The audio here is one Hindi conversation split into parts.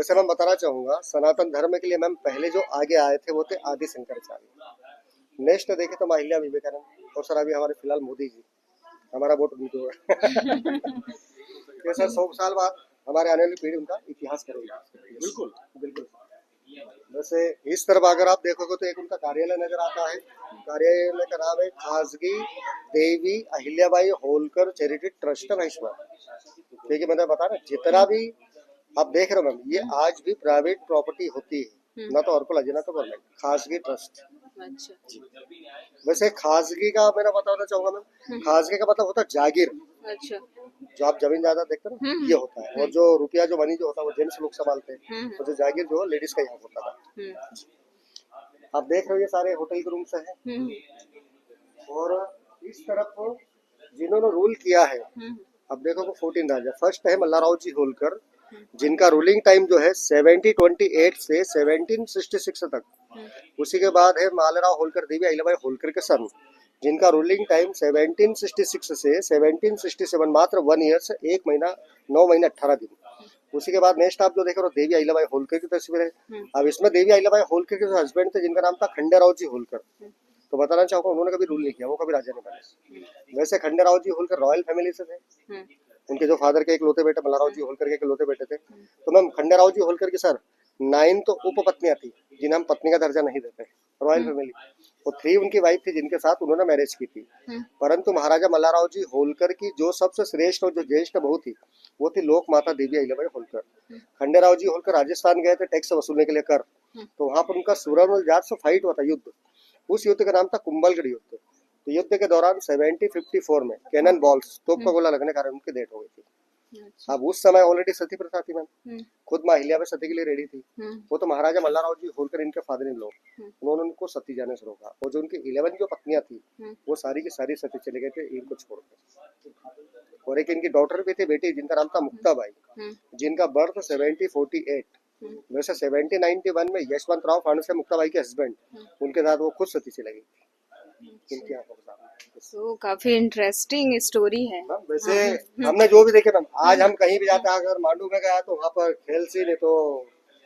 वैसे मैं बताना चाहूंगा सनातन धर्म के लिए मैम पहले जो आगे आए थे वो थे आदि शंकराचार्य। नेक्स्ट देखे तो माहिल्या विवेकानंद और सर अभी हमारे फिलहाल मोदी जी। हमारा वोट उनको है। ये सर 100 साल बाद हमारे आने वाली पीढ़ी उनका इतिहास करेगी। बिल्कुल बिल्कुल। वैसे इस तरफ अगर आप देखोगे तो एक उनका कार्यालय नजर आता है। कार्यालय का नाम है खासगी देवी अहिल्याबाई होलकर चैरिटी ट्रस्ट महेश्वर। ठीक है, मैंने बता रहा जितना भी आप देख रहे हो मैम ये आज भी प्राइवेट प्रॉपर्टी होती है, ना तो अर्पण ना तो गवर्नमेंट, खासगी ट्रस्ट। अच्छा वैसे खासगी का मैंने बताना चाहूंगा मैम, खासगी का मतलब होता है जागीर। अच्छा जो आप जमीन जायदाद देखते हो ना ये होता है, और जो रुपया जो मनी जो होता है वो जेंट्स लोग संभालते हैं, और जो जागीर जो लेडीज का यहाँ होता था। आप देख रहे हो ये सारे होटल के रूम्स हैं, और इस तरफ जिन्होंने रूल किया है अब देखो 14 राजा। फर्स्ट है मल्लाराव जी होलकर, जिनका रूलिंग टाइम जो है 1728 से 1766 तक। उसी के बाद है मालराव होलकर देवी अहिल्याबाई होलकर के सन, जिनका रूलिंग टाइम 1766 से 1767, मात्र 1 ईयर से 1 महीना 9 महीने 18 दिन। उसी के बाद नेक्स्ट आप जो देख रहे हो देवी अहिल्याबाई होलकर की तस्वीर है। अब इसमें देवी अहिल्याबाई होलकर के जो हस्बैंड थे जिनका नाम था खंडेराव जी होलकर, तो बताना चाहूंगा उन्होंने कभी रूल नहीं किया, वो कभी राजा नहीं बने। वैसे खंडेराव जी होलकर रॉयल फैमिली से थे। उनके जो फादर के एक लौते बेटे मल्लाराव जी होलकर के एक लौते बेटे थे। तो मैम खंडेराव जी होलकर की सर 9 तो उपपत्नियां थी जिन्हें हम पत्नी का दर्जा नहीं देते, रॉयल फैमिली। और 3 उनकी वाइफ थी जिनके साथ उन्होंने मैरिज की थी। परंतु महाराजा मल्लाराव जी होलकर की जो सबसे श्रेष्ठ और जो ज्येष्ठ बहू थी वो थी लोक माता देवी अहिल्याबाई होलकर। खंडेराव जी होलकर राजस्थान गए थे टैक्स वसूलने के लिए कर, तो वहां पर उनका सूरजमल जाट से फाइट हुआ था युद्ध। उस युद्ध का नाम था कुंभलगढ़ युद्ध। तो युद्ध के दौरान 1754 में कैनन बॉल्स तोप का गोला लगने के कारण उनकी डेथ हो गई थी। अब उस समय ऑलरेडी सती प्रथा थी मैम, खुद माँ अहिल्या सती के लिए रेडी थी। वो तो महाराजा मल्लाराव जी होलकर इनके फादर इन लोग, उन्होंने उनको सती जाने से रोका, और जो उनकी 11 जो पत्नियां थी वो सारी की सारी सती चले गए थे इनको छोड़कर। और एक इनकी डॉटर भी थी बेटी जिनका नाम था मुक्ताबाई, जिनका बर्थ 1748। वैसे 1791 में यशवंत राव फाणसे मुक्ताबाई के हस्बैंड, उनके साथ वो खुद सती चले गई इनकी आंखों के सामने। तो काफी इंटरेस्टिंग स्टोरी है। वैसे हमने जो भी देखे मैम, आज हम कहीं भी जाते हैं, अगर मांडू में गया तो वहाँ पर खेलसी नहीं तो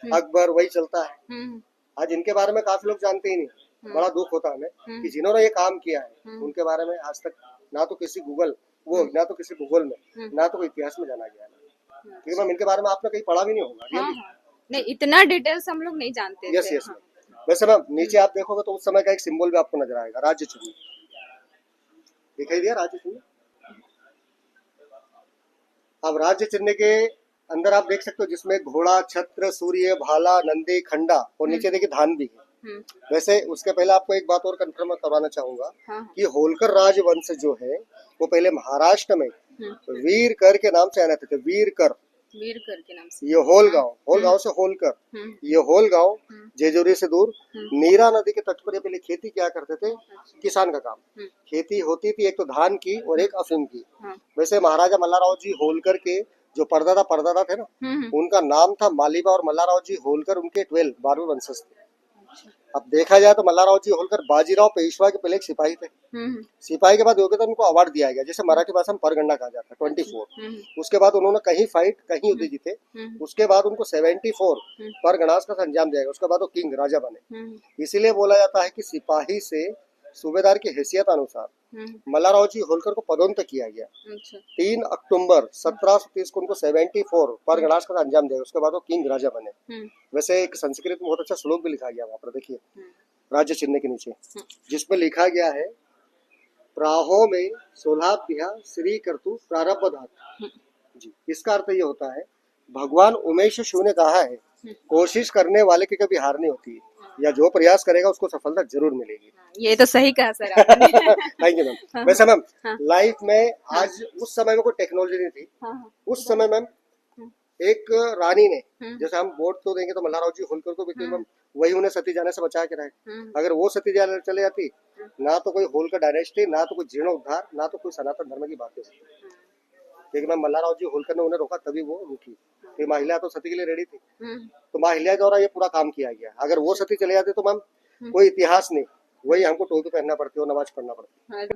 अकबर वही चलता है। आज इनके बारे में काफी लोग जानते ही नहीं। बड़ा दुख होता है हमें कि जिन्होंने ये काम किया है उनके बारे में आज तक ना तो किसी गूगल वो ना तो किसी भूगोल में ना तो कोई इतिहास में जाना गया है। क्योंकि मैम इनके बारे में आपने कहीं पढ़ा भी नहीं होगा। नहीं, इतना डिटेल्स हम लोग नहीं जानते यस थे। यस। वैसे मैम नीचे आप देखोगे तो उस समय का एक सिंबल भी आपको नजर आएगा, राज्य चिन्ह दिखाई दिया, राज्य चिन्ह। अब राज्य चिन्ह के अंदर आप देख सकते हो जिसमें घोड़ा, छत्र, सूर्य, भाला, नंदी, खंडा, और नीचे देखिए धान भी है। वैसे उसके पहले आपको एक बात और कंफर्म करवाना चाहूंगा कि होलकर राजवंश जो है वो पहले महाराष्ट्र में वीरकर के नाम से आने थे। वीरकर के नाम से ये होल गांव से होलकर, ये होल गांव जेजोरी से दूर नीरा नदी के तट पर। ये पहले खेती क्या करते थे, किसान का काम। खेती होती थी एक तो धान की और एक अफीम की। वैसे महाराजा मल्लाराव जी होलकर के जो परदादा थे ना, उनका नाम था मालीबा, और मल्लाराव जी होलकर उनके 12वें वंशज थे। अब देखा जाए तो मल्लाराव जी होलकर बाजीराव पेशवा के पहले एक सिपाही थे। सिपाही के बाद योग्यता उनको अवार्ड दिया गया, जैसे मराठी भाषा में परगंडा कहा जाता है 24। उसके बाद उन्होंने कहीं फाइट कहीं युद्ध जीते। उसके बाद उनको 74 परगणास का अंजाम दिया गया। उसके बाद वो किंग राजा बने। इसीलिए बोला जाता है कि सिपाही से सूबेदार की हैसियत अनुसार मल्लाराव जी होलकर को पदोन्नत किया गया। 3 अक्टूबर 1730 को उनको 74 परगणास का अंजाम दिया। उसके बाद वो किंग राजा बने। वैसे एक संस्कृत में बहुत अच्छा श्लोक भी लिखा गया वहां पर, देखिए राज्य चिन्ह के नीचे, जिसमें लिखा गया है प्राहो में सोलाभ्या श्री कर्तु प्रारब्ध धातु जी। इसका अर्थ ये होता है भगवान उमेश शिव ने कहा है कोशिश करने वाले की कभी हार नहीं होती, या जो प्रयास करेगा उसको सफलता जरूर मिलेगी। ये तो सही कहा सर आपने। Thank you ma'am. वैसे मैम लाइफ में आज उस समय में कोई टेक्नोलॉजी नहीं थी। उस समय मैम एक रानी ने, जैसे हम वोट तो देंगे तो मल्लाराव जी होलकर को भी, मैम वही उन्हें सती जाने से बचा के रहे। अगर वो सती जाने चले जाती ना तो कोई होलकर डायनेस्टी, ना तो कोई जीर्णोद्धार, ना तो कोई सनातन धर्म की बातें होती। लेकिन मैम मल्लाराव जी होलकर ने उन्हें रोका, तभी वो रुकी। फिर महिला तो सती के लिए रेडी थी, तो महिला द्वारा ये पूरा काम किया गया। अगर वो सती चले जाती तो मैम कोई इतिहास नहीं, वही हमको टोपी पहनना पड़ती और नमाज पढ़ना पड़ती।